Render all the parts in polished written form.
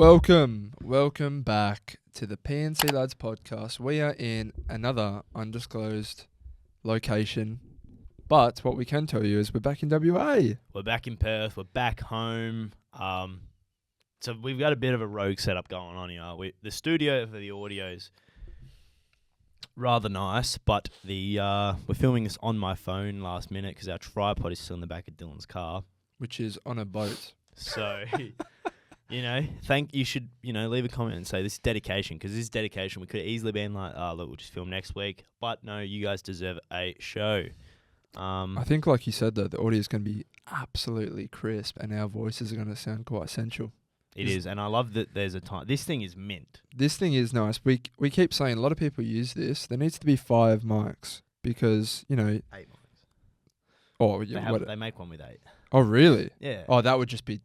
Welcome back to the PNC Lads podcast. We are in another undisclosed location, but what we can tell you is we're back in WA. We're back in Perth. We're back home. So we've got a bit of a rogue setup going on here. The studio for the audio's rather nice, but we're filming this on my phone last minute because our tripod is still in the back of Dylan's car, Which is on a boat. So. You should leave a comment and say this is dedication, because this is dedication. We could have easily been like, oh, look, we'll just film next week. But no, you guys deserve a show. I think, like you said, though, the audio is going to be absolutely crisp and our voices are going to sound quite sensual. It is, and I love that there's a time. This thing is mint. This thing is nice. We keep saying a lot of people use this. There needs to be 5 mics because, 8 mics. Oh, yeah. They make one with 8. Oh, really? Yeah. Oh, that would just be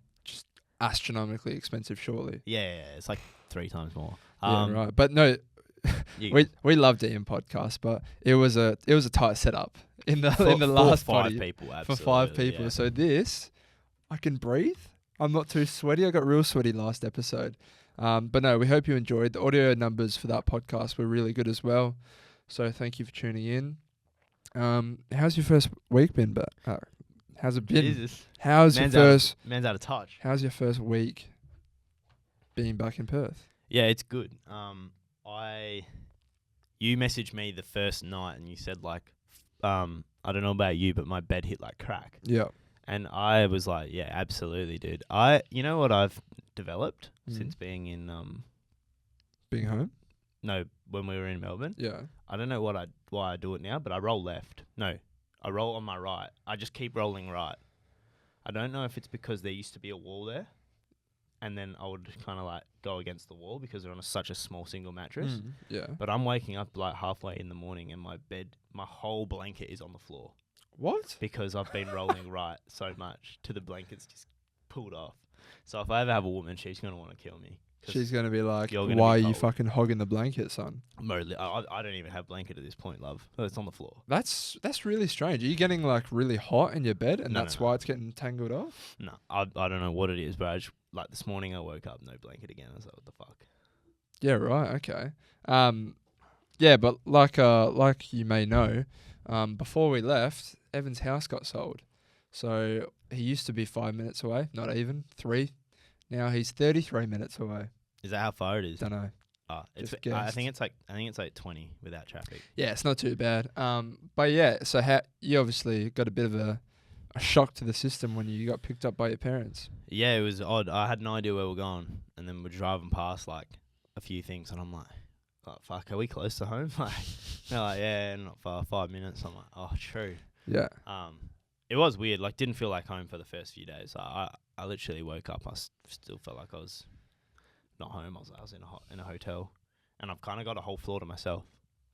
astronomically expensive, surely. Yeah, it's like 3 times more. Yeah, right. But no, we loved it in podcast, but it was a tight setup in the last for 5 potty people, for 5 people. Yeah. So this, I can breathe. I'm not too sweaty. I got real sweaty last episode. But no, we hope you enjoyed. The audio numbers for that podcast were really good as well. So thank you for tuning in. How's your first week been? How's it been? Jesus. Man's out of touch. How's your first week being back in Perth? Yeah, it's good. You messaged me the first night and you said like, I don't know about you, but my bed hit like crack. Yeah. And I was like, yeah, absolutely, dude. You know what I've developed since being in being home? No, when we were in Melbourne. Yeah. I don't know why I do it now, but I roll left. No, I roll on my right. I just keep rolling right. I don't know if it's because there used to be a wall there, and then I would kind of like go against the wall because they're on such a small single mattress. Yeah. But I'm waking up like halfway in the morning and my whole blanket is on the floor. What? Because I've been rolling right so much to the blanket's just pulled off. So if I ever have a woman, she's going to want to kill me. She's going to be like, why are you fucking hogging the blanket, son? I don't even have blanket at this point, love. It's on the floor. That's really strange. Are you getting like really hot in your bed and No. why it's getting tangled off? No, I don't know what it is, but like this morning I woke up, no blanket again. I was like, what the fuck? Yeah, right, okay. Yeah, but like you may know, before we left, Evan's house got sold. So he used to be 5 minutes away, not even 3. Now he's 33 minutes away. Is that how far it is? Don't know. I think it's like 20 without traffic. Yeah, it's not too bad. But yeah, so you obviously got a bit of a shock to the system when you got picked up by your parents. Yeah, it was odd. I had no idea where we're going, and then we're driving past like a few things, and I'm like, oh, fuck, are we close to home? Like, they're like, yeah, not far, 5 minutes. I'm like, oh, true. Yeah. It was weird. Like, didn't feel like home for the first few days. I literally woke up. I still felt like I was not home. I was in a hotel, and I've kind of got a whole floor to myself.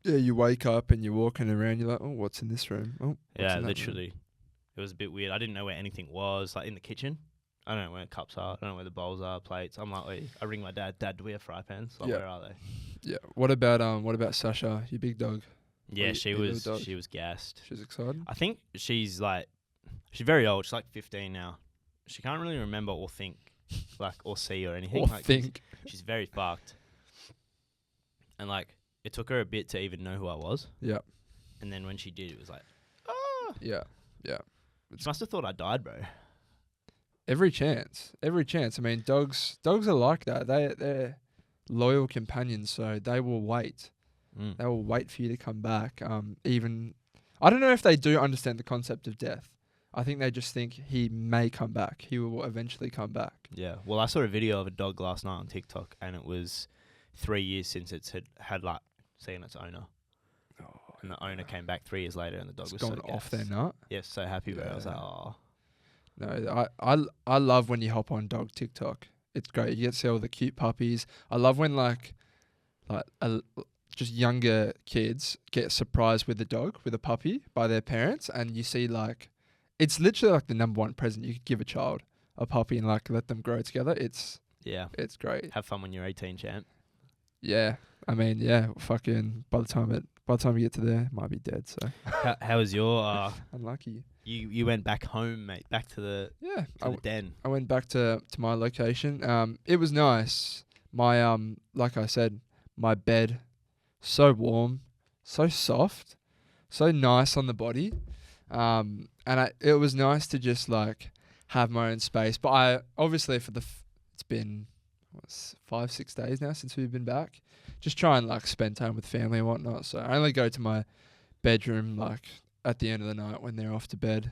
Yeah, you wake up and you're walking around. You're like, oh, what's in this room? Oh, yeah, literally. It was a bit weird. I didn't know where anything was. Like in the kitchen, I don't know where cups are. I don't know where the bowls are, plates. I'm like, wait, I ring my dad. Dad, do we have fry pans? Like, where are they? Yeah. What about Sasha, your big dog? Yeah, she was gassed. She's excited. I think she's very old. She's like 15 now. She can't really remember or think, like, or see or anything. She's very fucked. And like, it took her a bit to even know who I was. Yeah. And then when she did, it was like, ah. Yeah. Yeah. She must have thought I died, bro. Every chance. I mean, dogs are like that. They're loyal companions, so they will wait. They will wait for you to come back. Even I don't know if they do understand the concept of death. I think they just think he may come back. He will eventually come back. Yeah. Well, I saw a video of a dog last night on TikTok, and it was 3 years since it's had like seen its owner. Oh, and the owner came back 3 years later, and the dog was gone so off their nut. Yeah, so happy. But I was like, oh. No, I love when you hop on dog TikTok. It's great. You get to see all the cute puppies. I love when just younger kids get surprised with a puppy by their parents, and you see like. It's literally like the number one present you could give a child, a puppy, and like let them grow together. It's great. Have fun when you're 18, champ. Yeah. I mean, yeah. Fucking by the time we get to there, might be dead. So How was your unlucky. You went back home, mate, back to the the den. I went back to my location. It was nice. My like I said, my bed, so warm, so soft, so nice on the body. And it was nice to just like have my own space. But I obviously it's been 5-6 days now since we've been back. Just try and like spend time with family and whatnot. So I only go to my bedroom like at the end of the night when they're off to bed.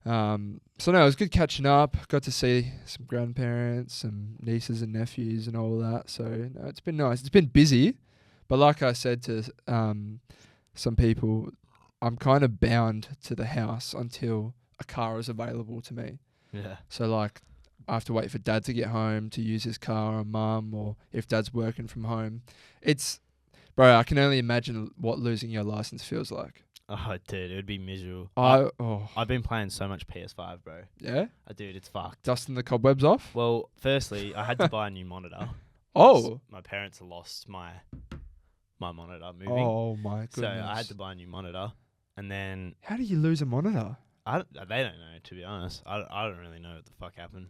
So no, it was good catching up. Got to see some grandparents, some nieces and nephews and all that. So no, it's been nice. It's been busy, but like I said to some people, I'm kind of bound to the house until a car is available to me. Yeah. So like I have to wait for dad to get home to use his car, or mum, or if dad's working from home. Bro, I can only imagine what losing your license feels like. Oh, dude, it would be miserable. I've been playing so much PS5, bro. Yeah? Dude, it's fucked. Dusting the cobwebs off? Well, firstly, I had to buy a new monitor. Oh. My parents lost my monitor moving. Oh, my goodness. So I had to buy a new monitor. And then... How do you lose a monitor? They don't know, to be honest. I don't really know what the fuck happened.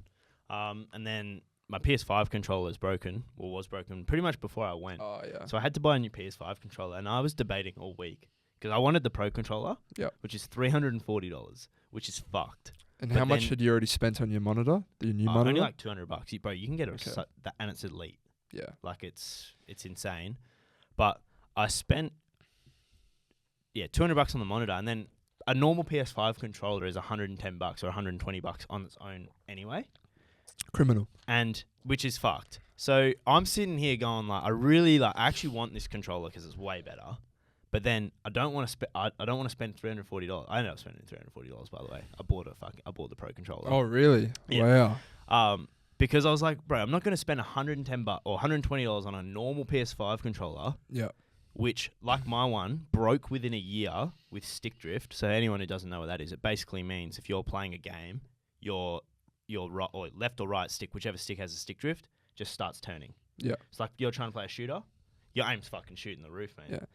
And then my PS5 controller is broken, or was broken, pretty much before I went. Oh, yeah. So I had to buy a new PS5 controller, and I was debating all week. Because I wanted the Pro controller, which is $340, which is fucked. And how much had you already spent on your monitor? The new monitor? Only like $200. Bro, you can get and it's elite. Yeah. Like it's insane. But I spent $200 on the monitor, and then a normal PS5 controller is $110 or $120 on its own anyway. Criminal. And which is fucked. So I'm sitting here going like, I actually want this controller because it's way better. But then I don't want to spend. I don't want to spend $340. I ended up spending $340. By the way, I bought the Pro controller. Oh really? Yeah. Wow. Because I was like, bro, I'm not going to spend $110 or $120 on a normal PS5 controller. Yeah. Which, like my one, broke within a year with stick drift. So anyone who doesn't know what that is, it basically means if you're playing a game, your right or left or right stick, whichever stick has a stick drift, just starts turning. Yeah. It's like you're trying to play a shooter. Your aim's fucking shooting the roof, mate. Yeah.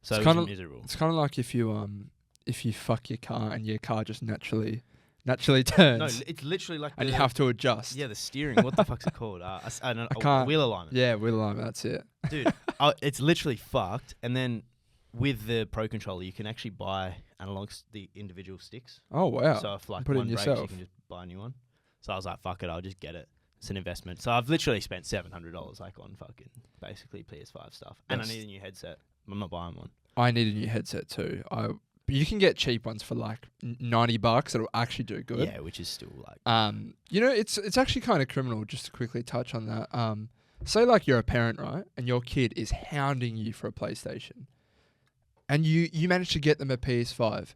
So it's kind of miserable. It's kind of like if you fuck your car and your car just naturally turns. No, it's literally like and you have to adjust. Yeah, the steering. What the fuck's it called? Wheel alignment. Yeah, wheel alignment. That's it. Dude, it's literally fucked. And then with the Pro controller, you can actually buy analogs, the individual sticks. Oh wow! So if like put one it in breaks, yourself. you can just buy a new one. So I was like, fuck it, I'll just get it. It's an investment. So I've literally spent $700 like on fucking basically PS5 stuff, and I need a new headset. I'm not buying one. I need a new headset too. You can get cheap ones for like $90 that'll actually do good. Yeah, which is still like it's actually kind of criminal, just to quickly touch on that. Say like you're a parent, right? And your kid is hounding you for a PlayStation. And you manage to get them a PS5.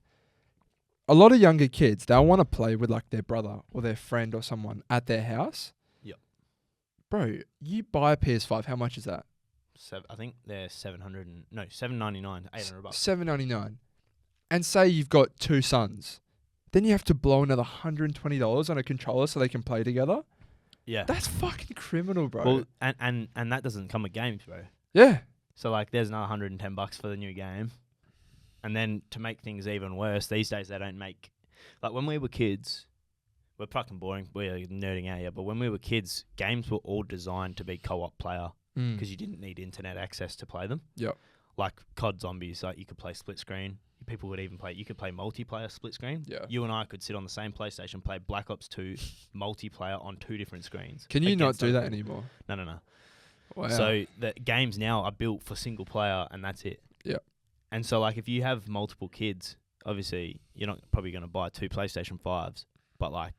A lot of younger kids, they'll want to play with like their brother or their friend or someone at their house. Yep. Bro, you buy a PS5, how much is that? I think they're $799, $800. $799. And say you've got two sons. Then you have to blow another $120 on a controller so they can play together. Yeah. That's fucking criminal, bro. Well, and that doesn't come with games, bro. Yeah. So like there's another $110 for the new game. And then to make things even worse, these days they don't make... Like when we were kids, we're fucking boring, we're nerding out here, but when we were kids, games were all designed to be co-op player because you didn't need internet access to play them. Yep. Like COD Zombies, like you could play split screen. People would even play... You could play multiplayer split screen. Yeah. You and I could sit on the same PlayStation, play Black Ops 2 multiplayer on 2 different screens. Can you not do that anymore? No. Wow. So the games now are built for single player and that's it. Yeah. And so like if you have multiple kids, obviously you're not probably going to buy 2 PlayStation 5s, but like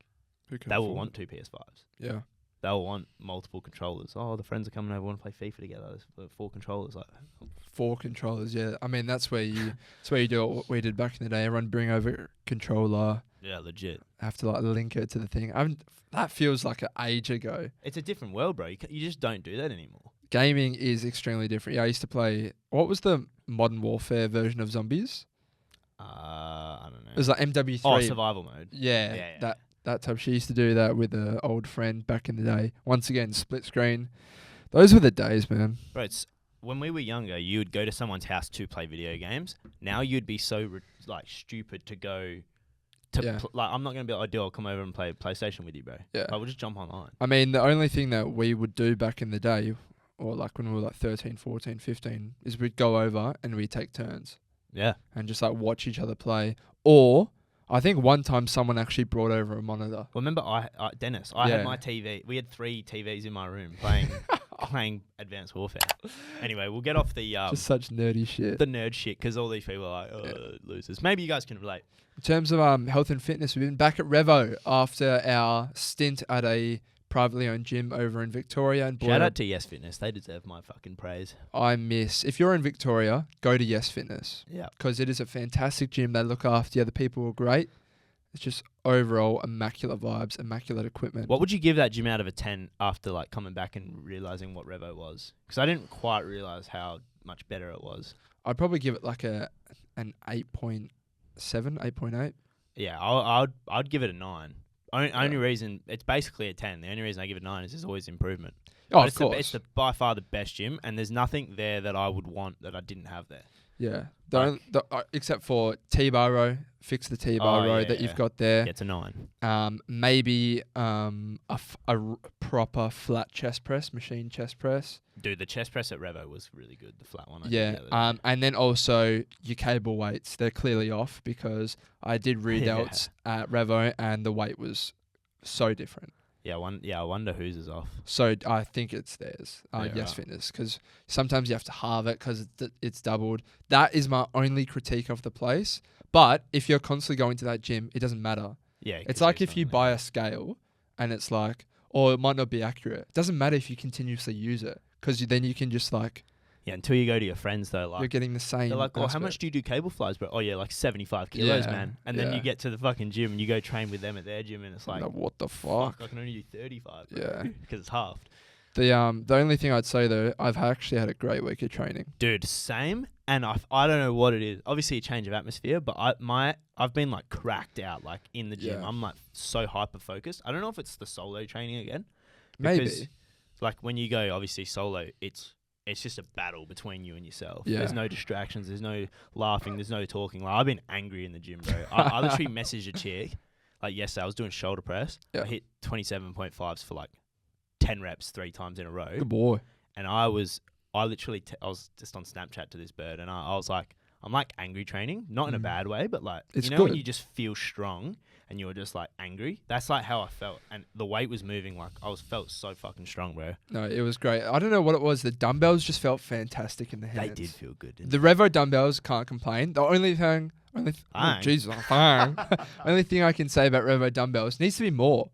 they will want 2 PS5s. Yeah. They'll want multiple controllers. Oh, the friends are coming over, want to play FIFA together. There's 4 controllers. Like 4 controllers, yeah. I mean, that's where you do what we did back in the day. Everyone bring over a controller. Yeah, legit. Have to like link it to the thing. That feels like an age ago. It's a different world, bro. You just don't do that anymore. Gaming is extremely different. Yeah, I used to play... What was the Modern Warfare version of Zombies? I don't know. It was like MW3. Oh, survival mode. Yeah. That type. She used to do that with an old friend back in the day. Once again, split screen. Those were the days, man. Bro, when we were younger, you would go to someone's house to play video games. Now you'd be so stupid to go to I'm not gonna be like, I'll come over and play PlayStation with you, bro. Yeah. I would just jump online. I mean, the only thing that we would do back in the day, or like when we were like 13, 14, 15, is we'd go over and we'd take turns. Yeah. And just like watch each other play. Or I think one time someone actually brought over a monitor. Well, remember, Dennis, I had my TV. We had 3 TVs in my room playing Advanced Warfare. Anyway, we'll get off the just such nerdy shit. The nerd shit, because all these people are like losers. Maybe you guys can relate. In terms of health and fitness, we've been back at Revo after our stint at a privately owned gym over in Victoria. And shout out to Yes Fitness. They deserve my fucking praise. If you're in Victoria, go to Yes Fitness. Yeah. Because it is a fantastic gym. They look after you. The people are great. It's just overall immaculate vibes, immaculate equipment. What would you give that gym out of a 10 after like coming back and realizing what Revo was? Because I didn't quite realize how much better it was. I'd probably give it like an 8.7, 8.8. Yeah, I'd give it a 9. Only reason, it's basically a 10. The only reason I give it a 9 is there's always improvement. Oh, of course. It's by far the best gym, and there's nothing there that I would want that I didn't have there. Yeah. Except for T-bar row, fix the T-bar row that you've got there. Yeah, it's a 9. Maybe a proper flat chest press, machine chest press. Dude, the chest press at Revo was really good, the flat one. And then also your cable weights, they're clearly off because I did rear delts at Revo and the weight was so different. Yeah, I wonder whose is off. So I think it's theirs, Yes Fitness, because sometimes you have to halve it because it's doubled. That is my only critique of the place. But if you're constantly going to that gym, it doesn't matter. Yeah, it's like if you buy a scale and it's like, or it might not be accurate. It doesn't matter if you continuously use it because then you can just like... Yeah, until you go to your friends though, like you're getting the same. They're like, how much do you do cable flies, bro? Oh yeah, like 75 kilos, man. And then you get to the fucking gym and you go train with them at their gym, and it's like, what the fuck? I can only do 35. Bro, yeah, because it's halved. The only thing I'd say though, I've actually had a great week of training. Dude, same. And I don't know what it is. Obviously a change of atmosphere, but I've been like cracked out like in the gym. I'm like so hyper focused. I don't know if it's the solo training again. Maybe. Like when you go obviously solo, it's just a battle between you and yourself. Yeah. There's no distractions. There's no laughing. There's no talking. Like I've been angry in the gym, bro. I literally messaged a chick like yesterday. I was doing shoulder press. Yeah. I hit 27.5s for like 10 reps 3 times in a row. Good boy. And I was just on Snapchat to this bird, and I was like, I'm like angry training, not in a bad way, but like it's good. When you just feel strong and you're just like angry. That's like how I felt, and the weight was moving. Like felt so fucking strong, bro. No, it was great. I don't know what it was. The dumbbells just felt fantastic in the hands. They did feel good. The Revo dumbbells, can't complain. The only thing, only thing I can say about Revo dumbbells, needs to be more.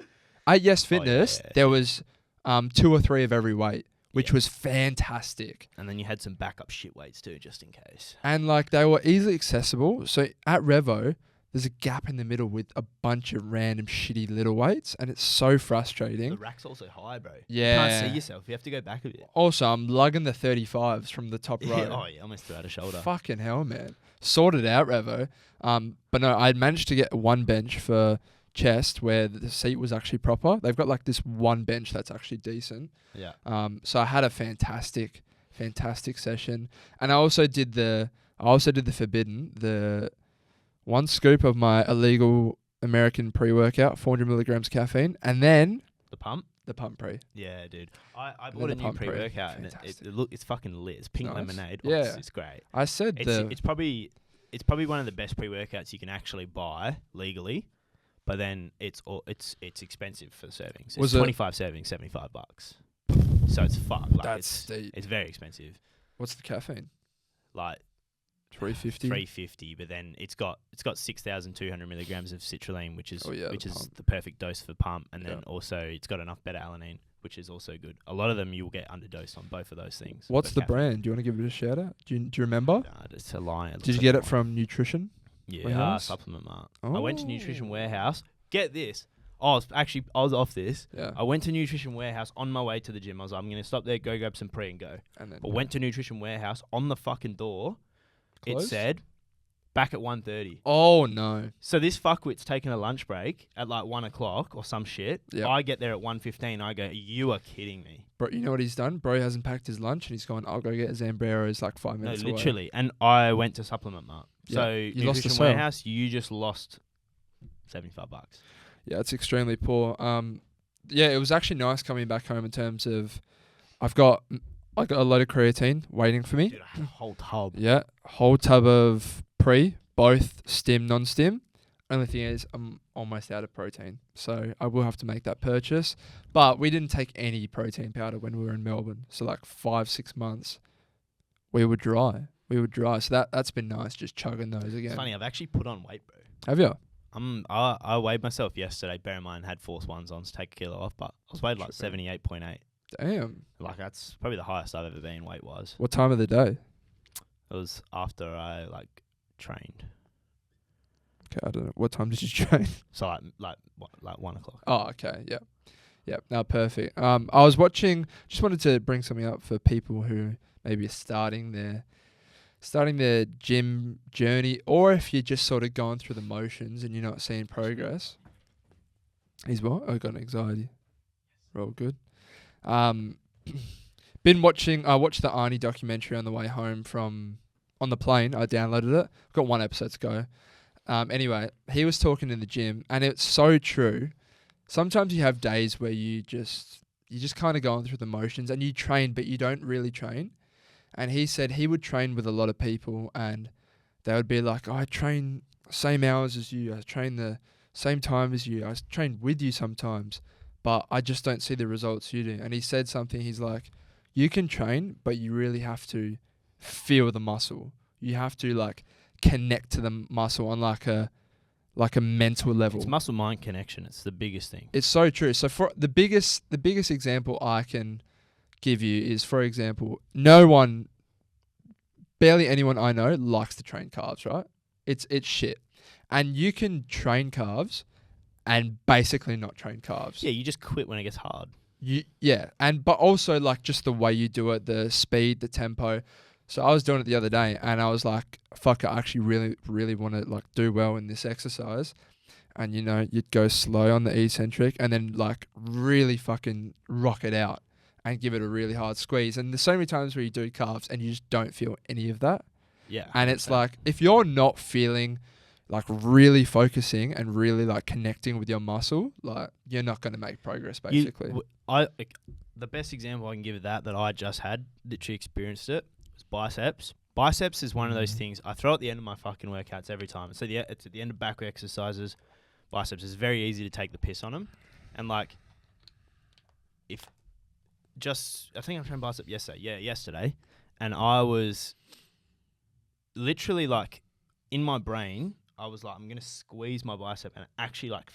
At Yes Fitness, there was 2 or 3 of every weight, which was fantastic. And then you had some backup shit weights too, just in case. And like they were easily accessible. So at Revo, there's a gap in the middle with a bunch of random shitty little weights, and it's so frustrating. The rack's also high, bro. Yeah. You can't see yourself. You have to go back a bit. Also, I'm lugging the 35s from the top row. Oh, yeah. Almost threw out a shoulder. Fucking hell, man. Sorted out, Revo. But no, I managed to get one bench for chest where the seat was actually proper. They've got like this one bench that's actually decent. Yeah. So I had a fantastic session. And I also did the forbidden, the 1 scoop of my illegal American pre-workout, 400 milligrams caffeine, and then the pump pre. Yeah, dude. I bought a new pre-workout and it's fucking lit. It's pink lemonade. Yeah, it's great. I said it's probably one of the best pre-workouts you can actually buy legally, but then it's expensive for servings. It's 25 servings, $75. So it's fucked. Like that's steep. It's very expensive. What's the caffeine? Like 350. 350, but then it's got 6,200 milligrams of citrulline, which is the perfect dose for pump, and then also it's got enough beta-alanine, which is also good. A lot of them you'll get underdosed on both of those things. What's the brand? Do you want to give it a shout out? Do you remember? Nah, it's a lie. Did you get it from Nutrition? Yeah, Supplement Mart. I went to Nutrition Warehouse. Get this. I was off this. Yeah. I went to Nutrition Warehouse on my way to the gym. I was like, I'm going to stop there, go grab some pre and go. But went to Nutrition Warehouse. On the fucking door, Closed? It said back at 1:30. Oh, no. So this fuckwit's taking a lunch break at like 1 o'clock or some shit. Yep. I get there at 1:15. I go, you are kidding me. Bro, you know what he's done? Bro hasn't packed his lunch and he's gone, I'll go get a Zambreros like 5 minutes away. Literally. And I went to Supplement Mart. Yeah. So You lost the Nutrition sale. Warehouse, you just lost $75. Yeah, it's extremely poor. Yeah, it was actually nice coming back home in terms of I got a load of creatine waiting for me. Dude, I had a whole tub. Yeah, whole tub of pre, both stim, non-stim. Only thing is I'm almost out of protein, so I will have to make that purchase. But we didn't take any protein powder when we were in Melbourne, so like 5-6 months, we were dry. So that's been nice, just chugging those again. It's funny, I've actually put on weight, bro. Have you? I weighed myself yesterday. Bear in mind, had Force Ones on to take a kilo off, but I was weighed like 78.8. Damn. Like that's probably the highest I've ever been weight wise. What time of the day? It was after I like trained. Okay, I don't know. What time did you train? So like 1 o'clock. Oh, okay. Yeah. Yep. No, perfect. I was watching. Just wanted to bring something up for people who maybe are starting their gym journey, or if you're just sort of going through the motions and you're not seeing progress. He's what? Oh, got anxiety. We're all good. Been watching. I watched the Arnie documentary on the way home on the plane. I downloaded it. Got one episode to go. Anyway, he was talking in the gym, and it's so true. Sometimes you have days where you just kind of going through the motions, and you train, but you don't really train. And he said he would train with a lot of people, and they would be like, oh, I train same hours as you. I train the same time as you. I train with you sometimes, but I just don't see the results you do. And he said something. He's like, you can train, but you really have to feel the muscle. You have to like connect to the muscle on like a mental level. It's muscle-mind connection. It's the biggest thing. It's so true. So for the biggest example I can give you is, for example, barely anyone I know likes to train calves, right? It's shit. And you can train calves and basically not train calves. Yeah, you just quit when it gets hard. But also like just the way you do it, the speed, the tempo. So I was doing it the other day and I was like, fuck, I actually really, really want to like do well in this exercise. And you'd go slow on the eccentric and then like really fucking rock it out and give it a really hard squeeze. And there's so many times where you do calves and you just don't feel any of that. Yeah. And it's like, if you're not feeling like really focusing and really like connecting with your muscle, like you're not going to make progress basically. The best example I can give of that I just had, literally experienced it, was biceps. Biceps is one of those things I throw at the end of my fucking workouts every time. So it's at the end of back exercises. Biceps is very easy to take the piss on them. And like, I think I trained bicep yesterday. And I was literally like, in my brain, I was like, I'm going to squeeze my bicep and actually like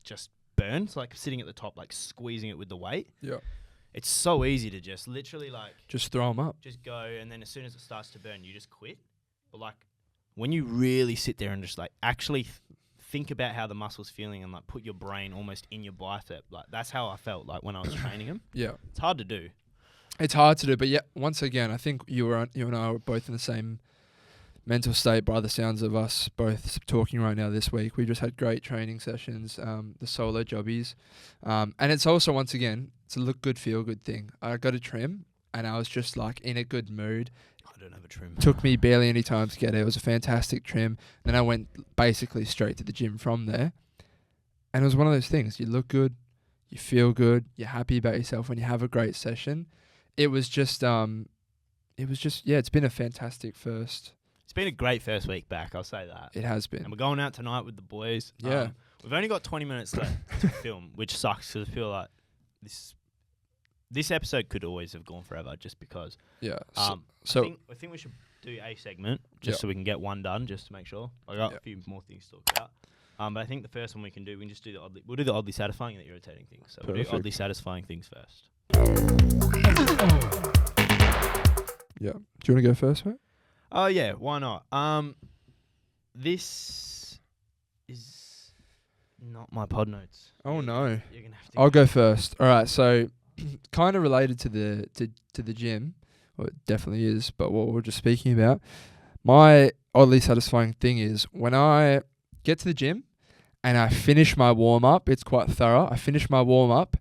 just burn. It's like sitting at the top, like squeezing it with the weight. Yeah. It's so easy to just literally like... just throw them up. Just go, and then as soon as it starts to burn, you just quit. But like, when you really sit there and just like actually think about how the muscle's feeling and like put your brain almost in your bicep, like that's how I felt like when I was training them. Yeah. It's hard to do. It's hard to do, but yeah, once again, I think you and I are both in the same mental state by the sounds of us both talking right now this week. We just had great training sessions, the solo jobbies. And it's also, once again, it's a look good, feel good thing. I got a trim and I was just like in a good mood. I don't have a trim. Took me barely any time to get it. It was a fantastic trim. Then I went basically straight to the gym from there. And it was one of those things. You look good, you feel good, you're happy about yourself when you have a great session. It was just, it's been a fantastic first. It's been a great first week back, I'll say that. It has been. And we're going out tonight with the boys. Yeah. We've only got 20 minutes left to film, which sucks because I feel like this episode could always have gone forever just because. Yeah. I think we should do a segment just so we can get one done, just to make sure. I got a few more things to talk about. But I think the first one we can just do we'll do the oddly satisfying and the irritating things. So we'll do oddly satisfying things first. Yeah. Do you want to go first, mate? Oh, yeah. Why not? This is not my pod notes. Oh, no. You're gonna have to I'll go first. All right. So, kind of related to the gym. Well, it definitely is. But what we were just speaking about, My oddly satisfying thing is when I get to the gym and I finish my warm-up. It's quite thorough. I finish my warm-up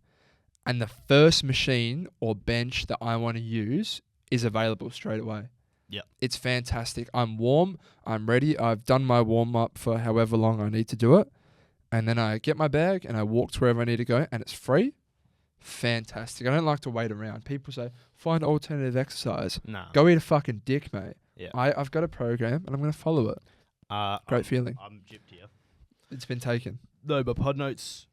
and the first machine or bench that I want to use is available straight away. Yeah. It's fantastic. I'm warm. I'm ready. I've done my warm-up for however long I need to do it. And then I get my bag and I walk to wherever I need to go and it's free. Fantastic. I don't like to wait around. People say, find alternative exercise. No. Go eat a fucking dick, mate. Yeah. I've got a program and I'm going to follow it. Great feeling. I'm gypped here. It's been taken. No, but pod notes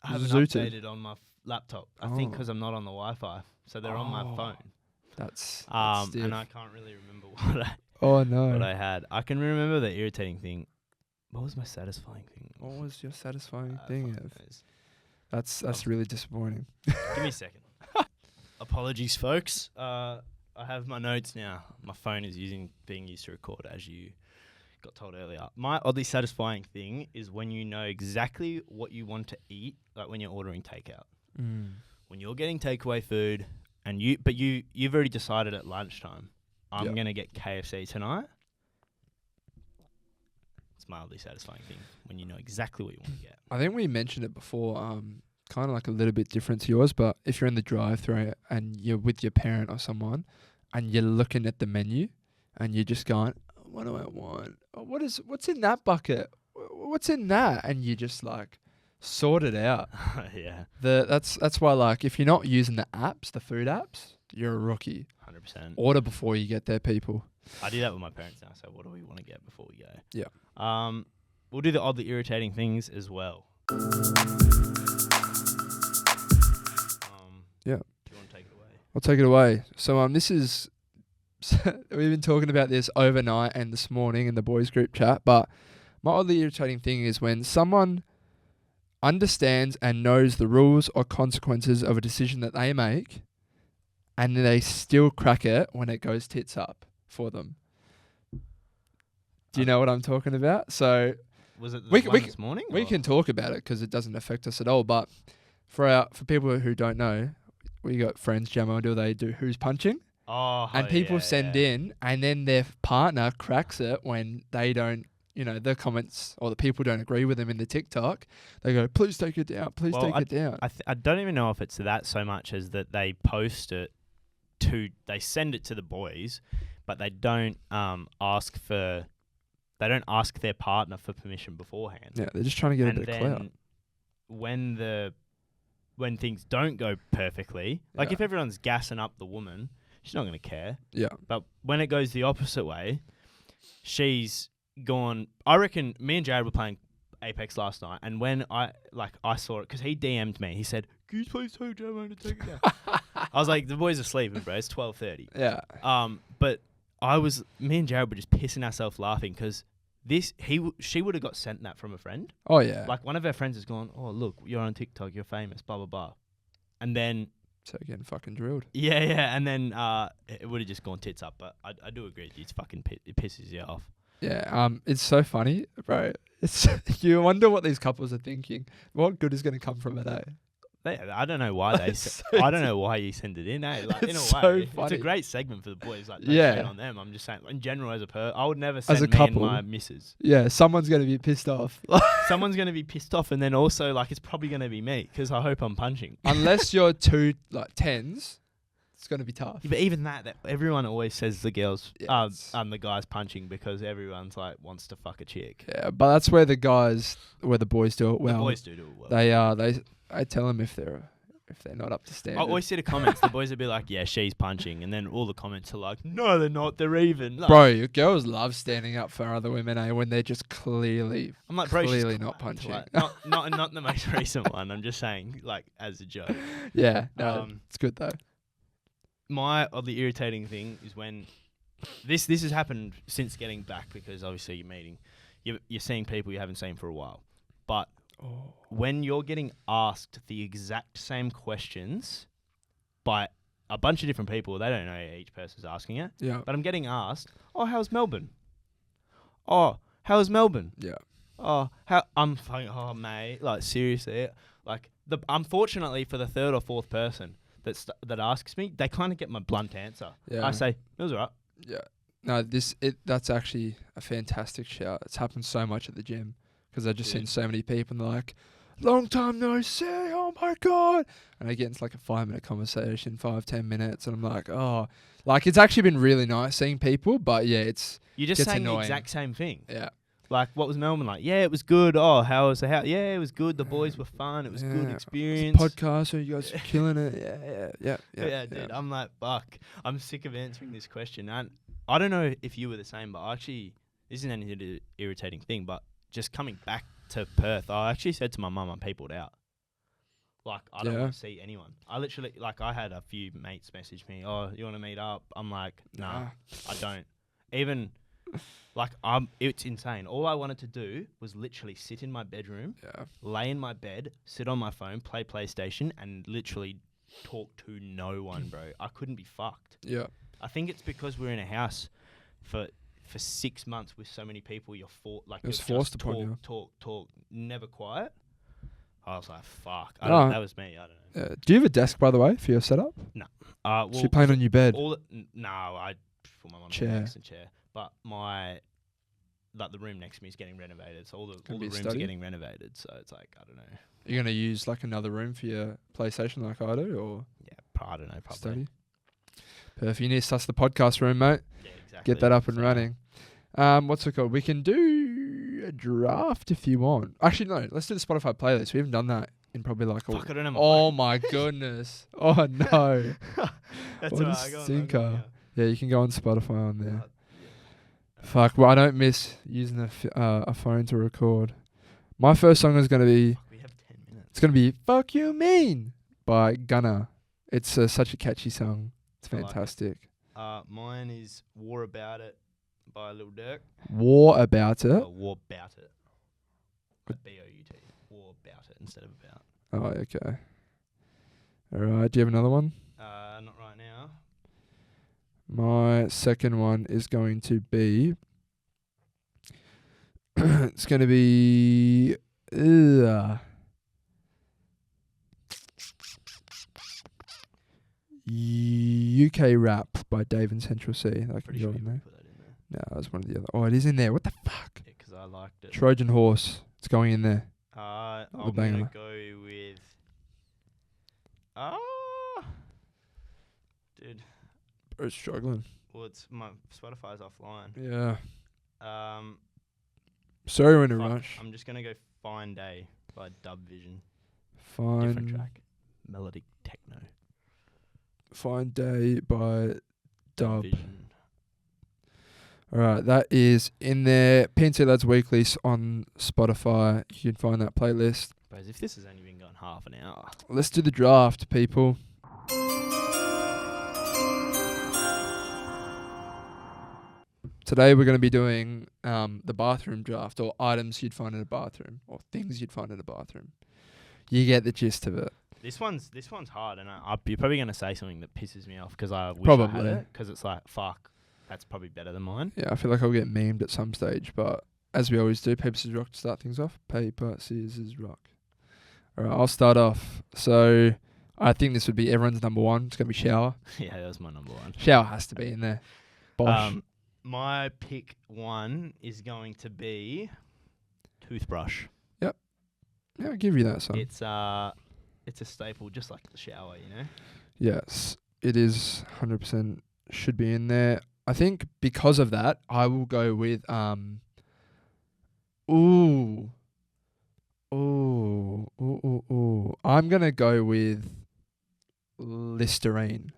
haven't Zooted. updated on my laptop. I think because I'm not on the Wi-Fi, so they're on my phone. That's and I can't really remember what I had. I can remember the irritating thing. What was my satisfying thing? What was your satisfying thing, Ev? That's Oh. really disappointing. Give me a second. Apologies, folks. I have my notes now. My phone is being used to record, as you got told earlier. My oddly satisfying thing is when you know exactly what you want to eat, like when you're ordering takeout. When you're getting takeaway food, and you've already decided at lunchtime, I'm gonna get KFC tonight. It's my oddly satisfying thing when you know exactly what you want to get. I think we mentioned it before. Kind of like a little bit different to yours, but if you're in the drive-thru and you're with your parent or someone, and you're looking at the menu, and you're just going, "What do I want? Oh, what's in that bucket? What's in that?" And you just like sort it out. Yeah. That's why, like, if you're not using the apps, the food apps, you're a rookie. 100%. Order before you get there, people. I do that with my parents now. So what do we want to get before we go? Yeah. We'll do the oddly irritating things as well. Yeah. Do you want to take it away? I'll take it away. So this is we've been talking about this overnight and this morning in the boys group chat, but my oddly irritating thing is when someone understands and knows the rules or consequences of a decision that they make and they still crack it when it goes tits up for them. Do you know what I'm talking about? So was it this morning? We can talk about it because it doesn't affect us at all, but for people who don't know, we got friends, Jamo, they do who's punching. Oh, and people send in, and then their partner cracks it when they don't, the comments or the people don't agree with them in the TikTok. They go, please take it down, please take it down. I don't even know if it's that so much as that they post it they send it to the boys, but they don't ask their partner for permission beforehand. Yeah, they're just trying to get a bit of clout. When things don't go perfectly, like if everyone's gassing up the woman, she's not going to care. Yeah. But when it goes the opposite way, she's gone. I reckon me and Jared were playing Apex last night, and when I saw it, because he DM'd me, he said, "Can you please tell Jamo to take it down?" I was like, "The boys are sleeping, bro. It's 12:30." Yeah. But me and Jared were just pissing ourselves laughing because she would have got sent that from a friend. Oh yeah. Like one of her friends has gone, "Oh look, you're on TikTok, you're famous, blah blah blah," and then so getting fucking drilled. Yeah, and then it would have just gone tits up. But I do agree, it's fucking it pisses you off. Yeah. It's so funny, bro. It's you wonder what these couples are thinking. What good is going to come from it, eh? I don't know why I don't know why you send it in, eh? Like, in a way, it's a great segment for the boys. Like, shit on them. I'm just saying, in general, as a I would never send me and my missus. Yeah, someone's going to be pissed off. Someone's going to be pissed off, and then also, like, it's probably going to be me because I hope I'm punching. Unless you're two tens, it's going to be tough. Yeah, but even that everyone always says the girls, the guys punching because everyone's like wants to fuck a chick. Yeah, but that's where the boys do it well. The boys do it well. I tell them if they're not up to standard. I always see the comments. The boys would be like, "Yeah, she's punching," and then all the comments are like, "No, they're not. They're even." Like, bro, girls love standing up for other women, when they're just clearly. I'm like, bro, clearly not punching. Like, not the most recent one. I'm just saying, like, as a joke. Yeah, no, it's good though. My oddly irritating thing is when this has happened since getting back because obviously you're seeing people you haven't seen for a while, but. When you're getting asked the exact same questions by a bunch of different people, they don't know each person's asking it. Yeah. But I'm getting asked, "Oh, how's Melbourne? Oh, how's Melbourne? Yeah. Oh, how?" I'm like, "Oh, mate, like seriously." Like unfortunately for the third or fourth person that asks me, they kind of get my blunt answer. Yeah. I say, "It was alright." Yeah. No, that's actually a fantastic shout. It's happened so much at the gym because I've just seen so many people and they're like, long time no see, oh my God. And I get into like a 5-minute conversation, 5-10 minutes, and I'm like, oh, like it's actually been really nice seeing people, but yeah, you're just saying annoying. The exact same thing. Yeah. Like, what was Melbourne like? Yeah, it was good. Oh, how was the house? Yeah, it was good. The boys were fun. It was good experience. Podcast, so you guys are killing it. Yeah, dude. I'm like, fuck. I'm sick of answering this question. And I don't know if you were the same, but actually, this isn't anything irritating thing, but just coming back to Perth, I actually said to my mum, I'm peopled out. Like, I don't want to see anyone. I literally, like, I had a few mates message me, oh, you want to meet up? I'm like, nah, I don't. Even... Like, it's insane. All I wanted to do was literally sit in my bedroom, lay in my bed, sit on my phone, play PlayStation, and literally talk to no one, bro. I couldn't be fucked. Yeah. I think it's because we're in a house for 6 months with so many people. You're forced upon you. Talk, never quiet. I was like, fuck. That was me. I don't know. Do you have a desk, by the way, for your setup? No. So you're playing on your bed? No, I put my mum in a decent chair. But the room next to me is getting renovated, so all the rooms are getting renovated. So it's like, I don't know. You're gonna use like another room for your PlayStation, like I do, or I don't know, probably. Study. Perfect. You need to suss the podcast room, mate. Yeah, exactly. Get that up and running. What's it called? We can do a draft if you want. Actually, no. Let's do the Spotify playlist. We haven't done that in probably like a. Fuck, I don't know. Oh my goodness! Oh no! That's what a stinker. Yeah, you can go on Spotify on there. Fuck, well, I don't miss using a phone to record. My first song is going to be... Fuck, we have 10 minutes. It's going to be Fuck You Mean by Gunna. It's such a catchy song. It's fantastic. Like it. Mine is War About It by Lil Durk. War About It? War About It. B-O-U-T. War About It instead of about. Oh, okay. Alright, do you have another one? Not right now. My second one is going to be... it's going to be... UK Rap by Dave and Central C. That can go in there. Put that in there. No, that was one of the other. Oh, it is in there. What the fuck? Yeah, because I liked it. Trojan Horse. It's going in there. I'm going to go with... Dude. Bro's struggling. Well, it's my Spotify's offline. Yeah. Sorry we're in a rush. I'm just going to go Fine Day by Dub Vision. Different track. Melodic techno. Fine Day by Dub. Vision. Alright, that is in there. PNC Lads Weekly on Spotify. You can find that playlist. Bros, if this has only been going half an hour. Let's do the draft, people. Today we're going to be doing the bathroom draft, or items you'd find in a bathroom, or things you'd find in a bathroom. You get the gist of it. This one's hard, and you're probably going to say something that pisses me off because I wish probably. I had it, because it's like, fuck, that's probably better than mine. Yeah, I feel like I'll get memed at some stage, but as we always do, paper, scissors, rock to start things off. Paper, scissors, rock. All right, I'll start off. So I think this would be everyone's number one. It's going to be shower. Yeah, that was my number one. Shower has to be in there. Bosh. My pick one is going to be toothbrush. Yep. Yeah, I'll give you that, son. It's a staple, just like the shower, you know? Yes, it is 100% should be in there. I think because of that, I will go with I'm gonna go with Listerine.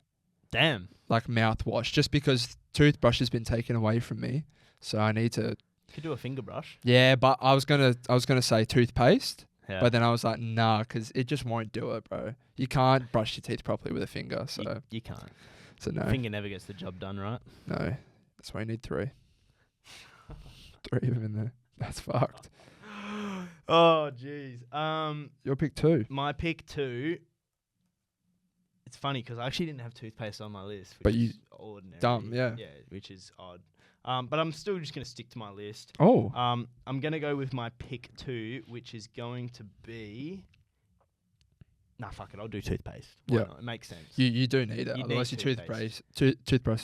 Damn. Like mouthwash, just because toothbrush has been taken away from me, so I need to. You could do a finger brush. Yeah, but I was gonna say toothpaste, yeah. But then I was like, nah, because it just won't do it, bro. You can't brush your teeth properly with a finger, so you can't. So no. Finger never gets the job done, right? No, that's why you need 3. 3 of them in there. That's fucked. Oh, jeez. Your pick 2. My pick 2. It's funny because I actually didn't have toothpaste on my list, which but you is ordinary. Dumb, yeah. Yeah, which is odd. But I'm still just going to stick to my list. Oh. I'm going to go with my pick 2, which is going to be Nah, fuck it. I'll do toothpaste. Yeah. It makes sense. You do need it. You Otherwise, need your toothbrush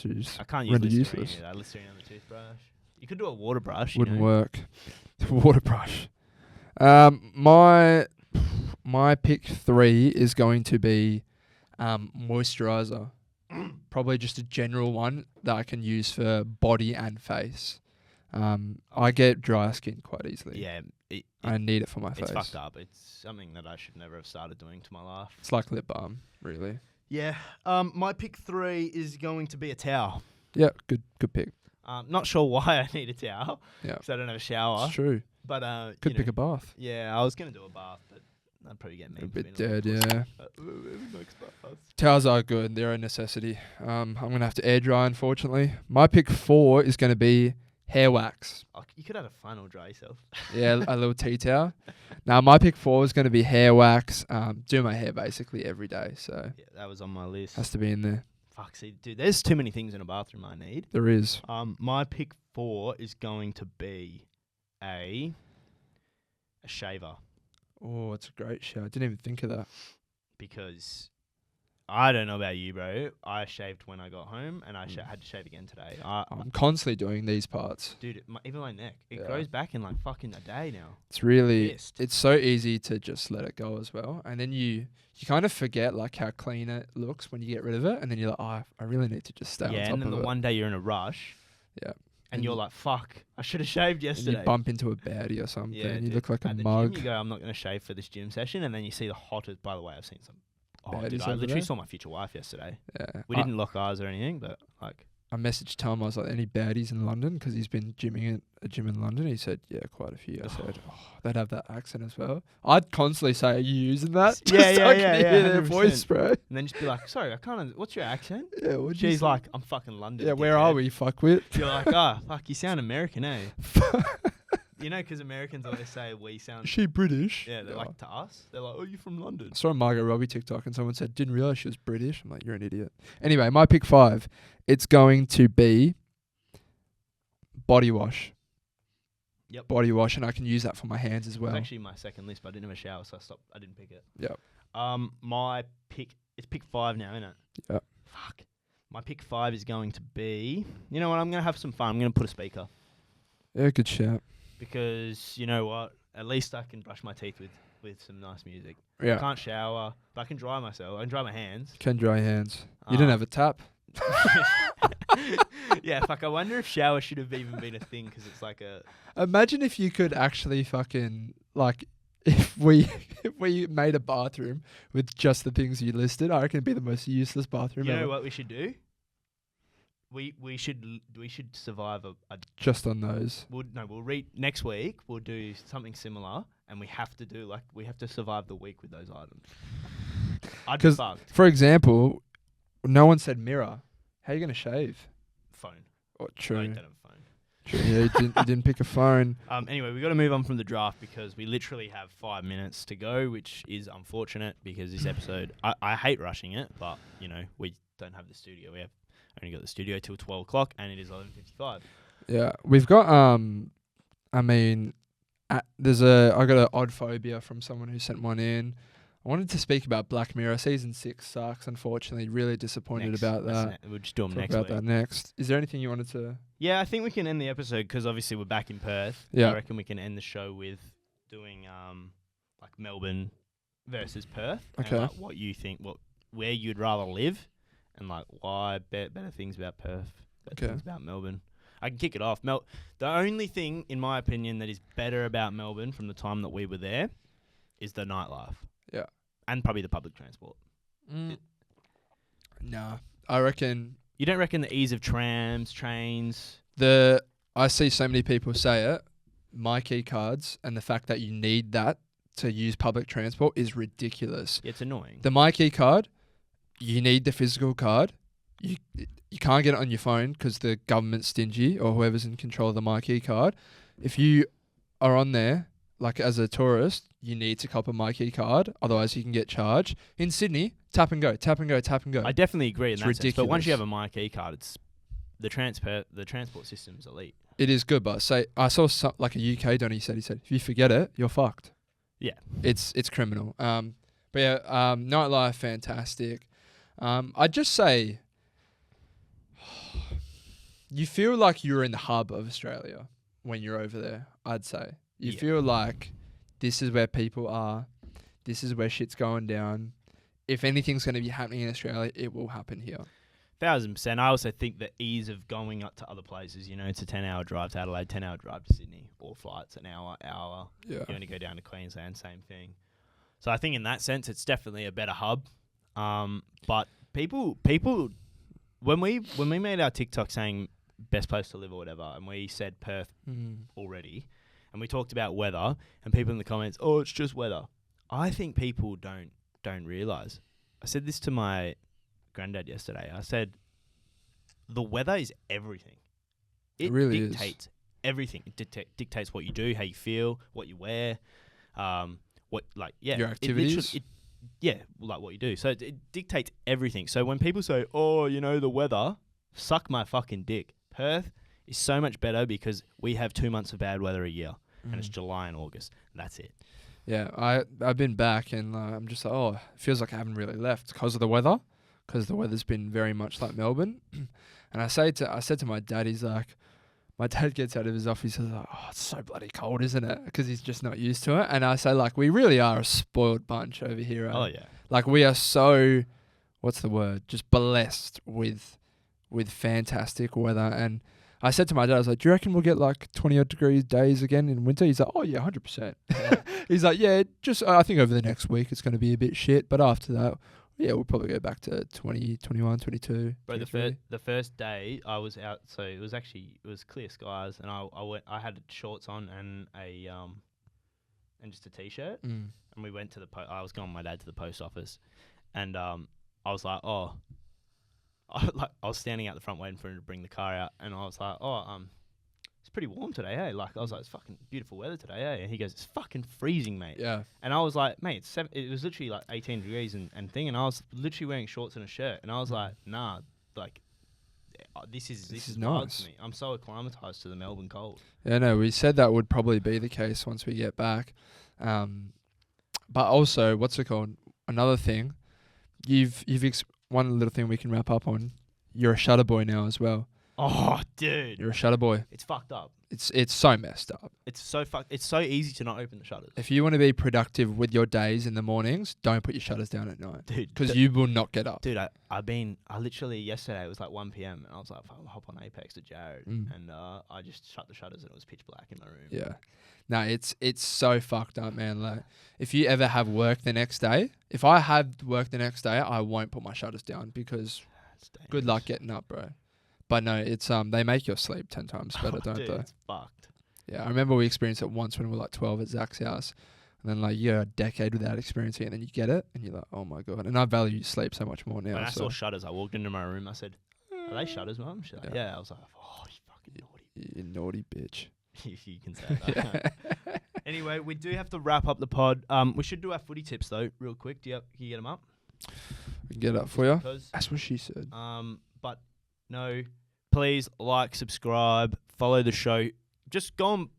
is I can't use rendered Listerine useless. either. Listerine on the toothbrush. You could do a water brush. Wouldn't you know? work. Water brush. My pick 3 is going to be moisturizer. Probably just a general one that I can use for body and face. I get dry skin quite easily. Yeah. I need it for my face. It's fucked up. It's something that I should never have started doing to my life. It's like lip balm, really. Yeah. My pick 3 is going to be a towel. Yeah, good pick. Not sure why I need a towel. Yeah. Because I don't have a shower. It's true. But could pick a bath. Yeah, I was gonna do a bath, but I'd probably get me A bit dead, yeah. Baths. Towels are good. They're a necessity. I'm going to have to air dry, unfortunately. My pick 4 is going to be hair wax. Oh, you could have a funnel dry yourself. Yeah, a little tea towel. Now, my pick 4 is going to be hair wax. Do my hair basically every day, so Yeah, that was on my list. has to be in there. Fuck, see, dude, there's too many things in a bathroom I need. There is. My pick 4 is going to be a shaver. Oh, it's a great show. I didn't even think of that. Because I don't know about you, bro. I shaved when I got home, and I had to shave again today. I'm constantly doing these parts. Dude, even my neck, it Yeah. grows back in like fucking a day now. It's really, Pissed. it's so easy to just let it go as well. And then you kind of forget like how clean it looks when you get rid of it. And then you're like, oh, I really need to just stay on top and then of the it. one day you're in a rush. Yeah. And you're like, fuck, I should have shaved And yesterday. you bump into a baddie or something. Yeah, and you dude. look like a At the mug. gym, you go, I'm not going to shave for this gym session. And then you see the hottest, by the way, I've seen some. Oh, dude, Baddies I over literally there? saw my future wife yesterday. Yeah. We didn't lock eyes or anything, but like. I messaged Tom. I was like, any baddies in London? Because he's been gymming at a gym in London. He said, yeah, quite a few. I said, they'd have that accent as well. I'd constantly say, are you using that? Yeah, Just so I can yeah, hear their 100%. voice, bro. And then just be like, sorry, I can't. What's your accent? Yeah, what'd you She's say? like, I'm fucking London. Yeah, where dickhead." are we, fuckwit? You're like, fuck, you sound American, eh? You know, because Americans always say we sound. Is she British? Yeah, they're like to us. They're like, oh, you from London? I saw a Margot Robbie TikTok and someone said, didn't realise she was British. I'm like, you're an idiot. Anyway, my pick 5, it's going to be body wash. Yep. Body wash, and I can use that for my hands as It was well. actually my second list, but I didn't have a shower, so I didn't pick it. Yep. My pick, it's pick 5 now, isn't it? Yep. Fuck. My pick 5 is going to be, you know what, I'm going to have some fun. I'm going to put a speaker. Yeah, good shout. Because, you know what, at least I can brush my teeth with some nice music. I Yeah. can't shower, but I can dry myself. I can dry my hands. Can dry hands. You didn't have a tap. Yeah, fuck, I wonder if shower should have even been a thing, because it's like a... Imagine if you could actually fucking, like, if we made a bathroom with just the things you listed, I reckon it'd be the most useless bathroom You ever. know what we should do? We should survive a Just on those. we'll read next week. We'll do something similar, and we have to survive the week with those items. I'd be 'Cause fucked. For example, no one said mirror. How are you going to shave? Phone. Oh, I true. don't have a phone. True. Yeah, you didn't pick a phone. Anyway, we got to move on from the draft because we literally have 5 minutes to go, which is unfortunate because this episode, I hate rushing it, but you know we don't have the studio. We have only got the studio till 12 o'clock, and it is 11:55. Yeah, we've got I mean, I got an odd phobia from someone who sent one in. I wanted to speak about Black Mirror. Season 6 sucks, unfortunately. Really disappointed about that. We'll just do them Talk next about week. that next. Is there anything you wanted to? Yeah, I think we can end the episode because obviously we're back in Perth. Yeah. I reckon we can end the show with doing like Melbourne versus Perth. Okay. And, like, what you think, where you'd rather live, and like why better things about Perth, better things about Melbourne. I can kick it off. The only thing, in my opinion, that is better about Melbourne from the time that we were there is the nightlife. Yeah. And probably the public transport. Nah, I reckon You don't reckon the ease of trams, trains? I see so many people say it. My key cards and the fact that you need that to use public transport is ridiculous. It's annoying. The My Key card, you need the physical card. You can't get it on your phone because the government's stingy or whoever's in control of the My Key card. If you are on there, like as a tourist, you need to cop a My Key card. Otherwise, you can get charged. In Sydney, tap and go, tap and go, tap and go. I definitely agree in It's that sense. But once you ridiculous. have a My Key card, it's the transport system's elite. It is good, but say I saw like a UK donny said, he said, if you forget it, you're fucked. Yeah. It's criminal. But But yeah, nightlife, fantastic. I'd just say you feel like you're in the hub of Australia when you're over there, I'd say. You feel like this is where people are. This is where shit's going down. If anything's going to be happening in Australia, it will happen here. 1,000%. I also think the ease of going up to other places, it's a 10-hour drive to Adelaide, 10-hour drive to Sydney, or flights an hour. Yeah. You only go down to Queensland, same thing. So I think in that sense, it's definitely a better hub. But people, when we made our TikTok saying best place to live or whatever, and we said Perth already, and we talked about weather, and people in the comments, oh, it's just weather. I think people don't realise. I said this to my granddad yesterday. I said, the weather is everything. It really dictates everything. It dictates what you do, how you feel, what you wear, your activities. Like what you do. So it dictates everything. So when people say, oh, the weather, suck my fucking dick. Perth is so much better because we have 2 months of bad weather a year, and it's July and August. And that's it. Yeah, I've been back, and I'm just like, oh, it feels like I haven't really left because of the weather, because the weather's been very much like Melbourne. And I said to my dad, he's like, my dad gets out of his office, he's like, oh, it's so bloody cold, isn't it? Because he's just not used to it. And I say, like, we really are a spoiled bunch over here. Oh, yeah. Like, we are so, what's the word? Just blessed with fantastic weather. And I said to my dad, I was like, do you reckon we'll get like 20-odd degrees days again in winter? He's like, oh, yeah, 100%. He's like, yeah, I think over the next week it's going to be a bit shit. But after that, yeah, we'll probably go back to 20, 21, 22. Bro, the first day I was out, so it was clear skies, and I had shorts on and and just a t-shirt, and we went to I was going with my dad to the post office, and I was like, oh, I was standing out the front waiting for him to bring the car out, and I was like, oh, it's pretty warm today, hey? Like, I was like, it's fucking beautiful weather today, hey? And he goes, it's fucking freezing, mate. Yeah. And I was like, mate, it was literally like 18 degrees and thing, and I was literally wearing shorts and a shirt, and I was like, nah, like, this is nice to me. I'm so acclimatized to the Melbourne cold. Yeah, no, we said that would probably be the case once we get back. But also, what's it called? Another thing, one little thing we can wrap up on. You're a shutter boy now as well. Oh, dude. You're a shutter boy. It's fucked up. It's so messed up. It's so fucked. It's so easy to not open the shutters. If you want to be productive with your days in the mornings, don't put your shutters down at night. Dude. Because you will not get up. Dude, I literally, yesterday, it was like 1 p.m. and I was like, I'll hop on Apex to Jared. And I just shut the shutters and it was pitch black in my room. Yeah. No, it's so fucked up, man. Like, if you ever have work the next day, if I have work the next day, I won't put my shutters down because good luck getting up, bro. But no, it's they make your sleep 10 times better, don't dude, they? It's fucked. Yeah, I remember we experienced it once when we were like 12 at Zach's house. And then like you're a decade without experiencing it, and then you get it, and you're like, oh my God. And I value sleep so much more now. When I saw shutters, I walked into my room, I said, are they shutters, Mum? She's like, yeah. I was like, oh, you fucking naughty. You naughty bitch. You can say that. Anyway, we do have to wrap up the pod. We should do our footy tips, though, real quick. Can you get them up? We can get it up for you. That's what she said. But no, please like, subscribe, follow the show. Just go on.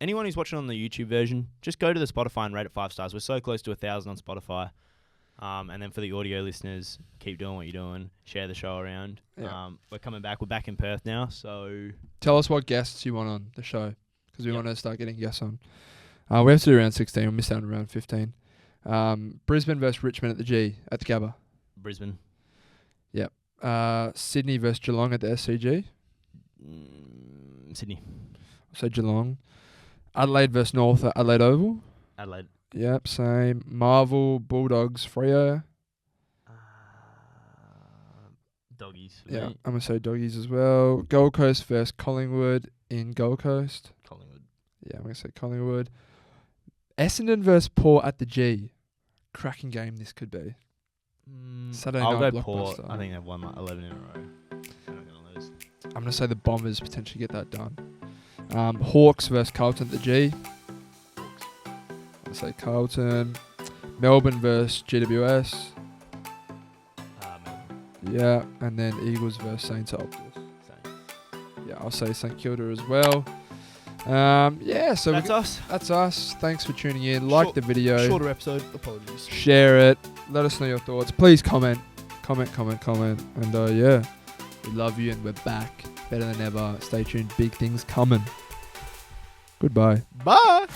Anyone who's watching on the YouTube version, just go to the Spotify and rate it 5 stars. We're so close to 1,000 on Spotify. And then for the audio listeners, keep doing what you're doing. Share the show around. Yeah. We're coming back. We're back in Perth now. So tell us what guests you want on the show, because we want to start getting guests on. We have to do around 16. We missed out on around 15. Brisbane versus Richmond at the Gabba. Brisbane. Yep. Sydney versus Geelong at the SCG. Sydney. So Geelong. Adelaide versus North at Adelaide Oval. Adelaide. Yep, same. Marvel, Bulldogs, Freo. Doggies. Yeah, I'm going to say Doggies as well. Gold Coast versus Collingwood in Gold Coast. Collingwood. Yeah, I'm going to say Collingwood. Essendon versus Port at the G. Cracking game this could be. Saturday I'll night go blockbuster. Port. I think they've won like 11 in a row. They're not going to lose. I'm going to say the Bombers potentially get that done. Hawks versus Carlton at the G. Say Carlton. Melbourne versus GWS. Melbourne. Yeah, and then Eagles versus Saints Optus. Yeah, I'll say St Kilda as well. Yeah, so that's us. That's us. Thanks for tuning in. Like the video. Shorter episode. Apologies. Share it. Let us know your thoughts. Please comment. And yeah, we love you and we're back. Better than ever. Stay tuned. Big things coming. Goodbye. Bye.